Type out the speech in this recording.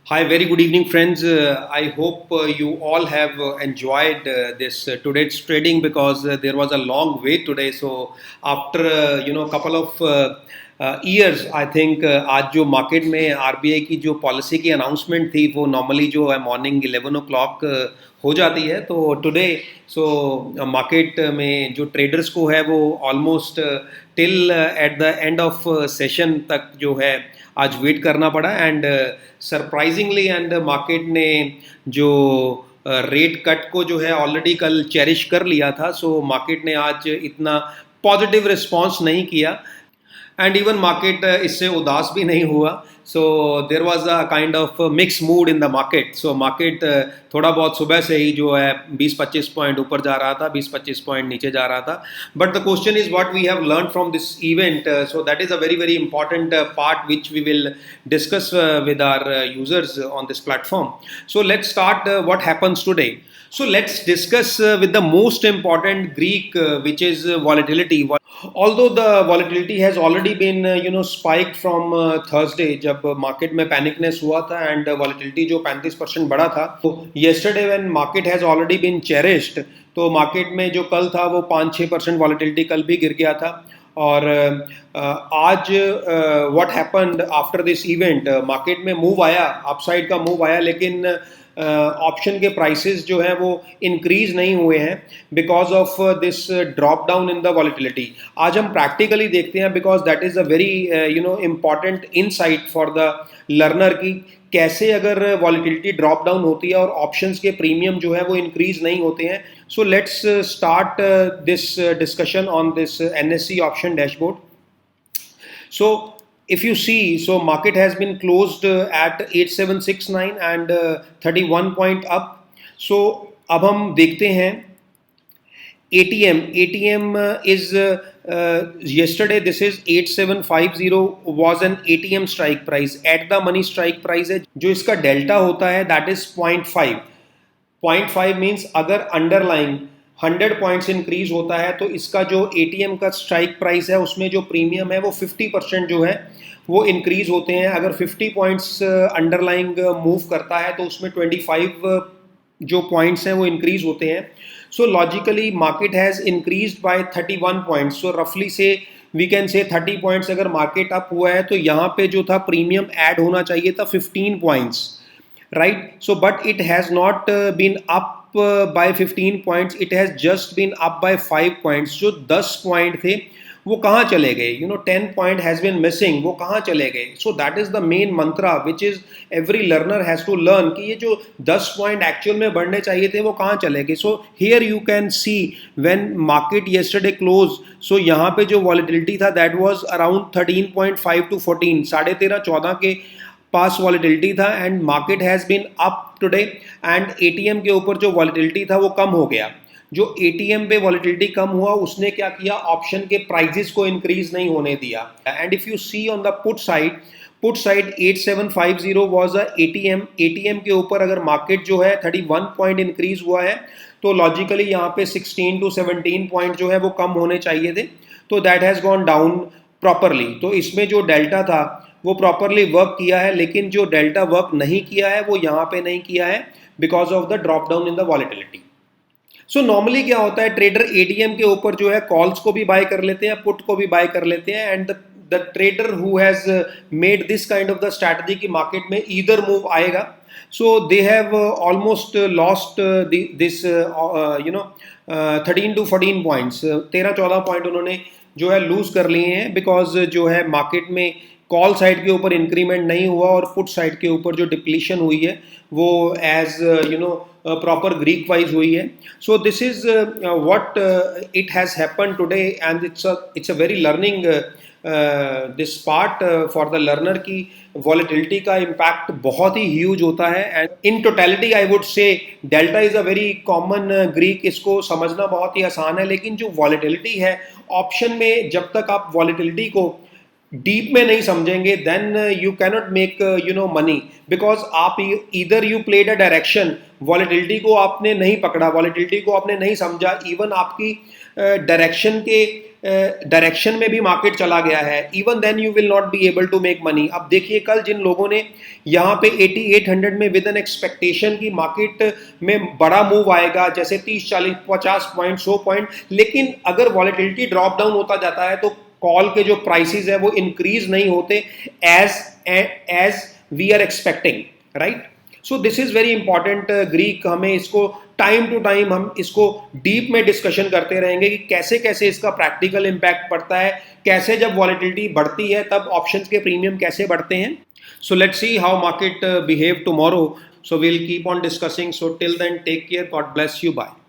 Hi, very good evening, friends. I hope you all have enjoyed this today's trading because there was a long wait today. So after couple of years, I think आज जो market में RBI की जो policy की announcement थी वो normally जो है मॉर्निंग 11 o'clock हो जाती है. तो टुडे मार्केट में जो ट्रेडर्स को है वो almost till at the end of session तक जो है आज वेट करना पड़ा. एंड सरप्राइजिंगली एंड मार्केट ने जो रेट कट को जो है ऑलरेडी कल चेरिश कर लिया था. सो मार्केट ने आज इतना पॉजिटिव रिस्पॉन्स नहीं किया एंड इवन मार्केट इससे उदास भी नहीं हुआ. So there was a kind of mix mood in the market. So market थोड़ा बहुत सुबह से ही जो है 20-25 पॉइंट ऊपर जा रहा था, 20-25 पॉइंट नीचे जा रहा था. But the question is what we have learn from this event. So that is a very very important part which we will discuss with our users on this platform. So let's start what happens today. So let's discuss with the most important Greek, which is volatility. Although the volatility has already been spiked from Thursday, जब market में panicness हुआ था and volatility जो 35% बढ़ा था. तो yesterday when market has already been cherished, तो market में जो कल था वो 5-6% volatility कल भी गिर गया था. और आज what happened after this event, market में move आया, upside का move आया, लेकिन ऑप्शन के प्राइसेस जो है वो इंक्रीज नहीं हुए हैं because of this drop down in the volatility. आज हम प्रैक्टिकली देखते हैं because that is a very important insight for the learner की कैसे अगर वॉलेटिलिटी ड्रॉप डाउन होती है और ऑप्शंस के प्रीमियम जो है वो इंक्रीज नहीं होते हैं. So let's start this discussion on this NSC option dashboard. So if you see, so market has been closed at 8769 and 31 point up. So अब हम देखते हैं ATM is yesterday this is 8750 was an ATM strike price. At the money strike price है जो इसका delta होता है that is 0.5. 0.5 means अगर अंडरलाइन 100 पॉइंट्स इंक्रीज होता है तो इसका जो एटीएम का स्ट्राइक प्राइस है उसमें जो प्रीमियम है वो 50% जो है वो इंक्रीज होते हैं. अगर 50 पॉइंट्स अंडरलाइंग मूव करता है तो उसमें 25 जो पॉइंट्स हैं वो इंक्रीज होते हैं. So logically market has increased by 31 points. So रफली से वी कैन से 30 पॉइंट्स अगर मार्केट अप हुआ है तो यहाँ पे जो था प्रीमियम ऐड होना चाहिए था 15 points, right. So but it has not been up by 15 points, it has just been up by 5 points. जो 10 पॉइंट थे वो कहाँ चले गए? 10 point has been missing, वो कहाँ चले गए? So that is the main mantra which is every learner has to learn कि ये जो 10 point actual में बढ़ने चाहिए थे वो कहाँ चले गए. So here you can see when market yesterday closed, so यहाँ पे जो volatility था that was around 13.5 to 14, 13.5-14 के पास वॉलेटिलिटी था and market has been up today. And ATM के ऊपर जो वॉलेटिलिटी था वो कम हो गया. जो एटीएम पे वॉलेटिलिटी कम हुआ उसने क्या किया, ऑप्शन के प्राइजेस को इंक्रीज नहीं होने दिया. And if you see on the put side 8750 was a ATM के ऊपर अगर मार्केट जो है 31 पॉइंट इंक्रीज हुआ है तो लॉजिकली यहाँ पे 16 to 17 पॉइंट जो है वो कम होने चाहिए थे. तो that has gone down properly. तो इसमें जो डेल्टा था वो प्रॉपरली वर्क किया है, लेकिन जो डेल्टा वर्क नहीं किया है वो यहाँ पे नहीं किया है because of the drop down in the volatility. So normally क्या होता है, ट्रेडर एटीएम के ऊपर जो है कॉल्स को भी बाय कर लेते हैं, पुट को भी बाय कर लेते हैं. And the trader who has made this kind of the strategy कि मार्केट में ईदर मूव आएगा. So they have almost lost this 13 to 14 points, 13-14 point उन्होंने जो है लूज कर लिए हैं बिकॉज जो है मार्केट में कॉल साइड के ऊपर इंक्रीमेंट नहीं हुआ और पुट साइड के ऊपर जो डिप्लीशन हुई है वो एज प्रॉपर ग्रीक वाइज हुई है. सो this is what it has happen today and it's a very learning this part for the learner की वॉलेटिलिटी का इम्पैक्ट बहुत ही ह्यूज होता है. And in totality I would say delta is a very common Greek, इसको समझना बहुत ही आसान है. लेकिन जो वॉलेटिलिटी है ऑप्शन में, जब तक आप वॉलेटिलिटी को डीप में नहीं समझेंगे then you cannot make money because आप इधर you played a direction, volatility को आपने नहीं पकड़ा, वॉलेटिलिटी को आपने नहीं समझा, इवन आपकी डायरेक्शन के डायरेक्शन में भी मार्केट चला गया है, even then you will not be able to make money. अब देखिए कल जिन लोगों ने यहाँ पे 8800 में विद एन एक्सपेक्टेशन की मार्केट में बड़ा मूव आएगा, जैसे 30 40 50 पॉइंट 100 पॉइंट, लेकिन अगर वॉलेटिलिटी ड्रॉप डाउन होता जाता है तो कॉल के जो प्राइसेस है वो इंक्रीज नहीं होते as as we are expecting, right. So this is very important Greek, हमें इसको टाइम टू टाइम हम इसको डीप में डिस्कशन करते रहेंगे कि कैसे कैसे इसका प्रैक्टिकल इम्पैक्ट पड़ता है, कैसे जब वॉलेटिलिटी बढ़ती है तब ऑप्शंस के प्रीमियम कैसे बढ़ते हैं। So let's see how market behave tomorrow, so we'll keep on discussing. So till then take care, God bless you, bye.